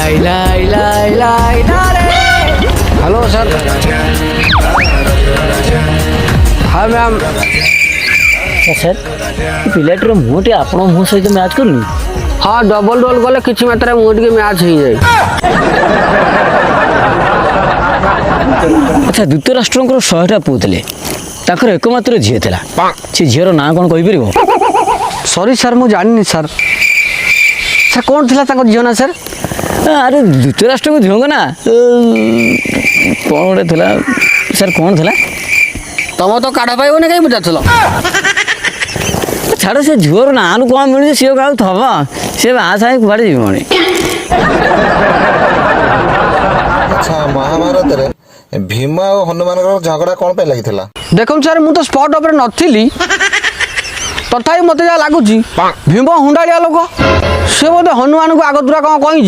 লাই লাই লাই লাই রে। Hello sir. हाँ ma'am. Sir पिलाटर मुहटे आपण मुह सहित मैच करनी। हाँ डबल रोल गले किसी मात्रा मुझे टिके मैच हो जाए। अच्छा धृतराष्ट्र 100टा पुଅ ଥିଲେ ତାଙ୍କର एकमात्र झील था से झीर ना कौन कहीपर सॉरी सर मुझे जानी सर। सर कौन थिला ताको झील ना सर? अरे धृतराष्ट्र को झील ना कौन गोटे था सर कौन था तुम तो काढ़ा पाइबन कहीं बुझा छाड़ से झीर ना कौन मिलूँ सी क्या थब सी आशा कुआड़े जीवन। अच्छा महाभारत रे भीम और हनुमान झगड़ा कौन पे लगी देखो सर मुझे तो स्पॉट उपर नथिली तथापि मत जहाँ लगुच भीम हुंडाड़िया लोक सी बोधे हनुमान को आगतुरा कौन कही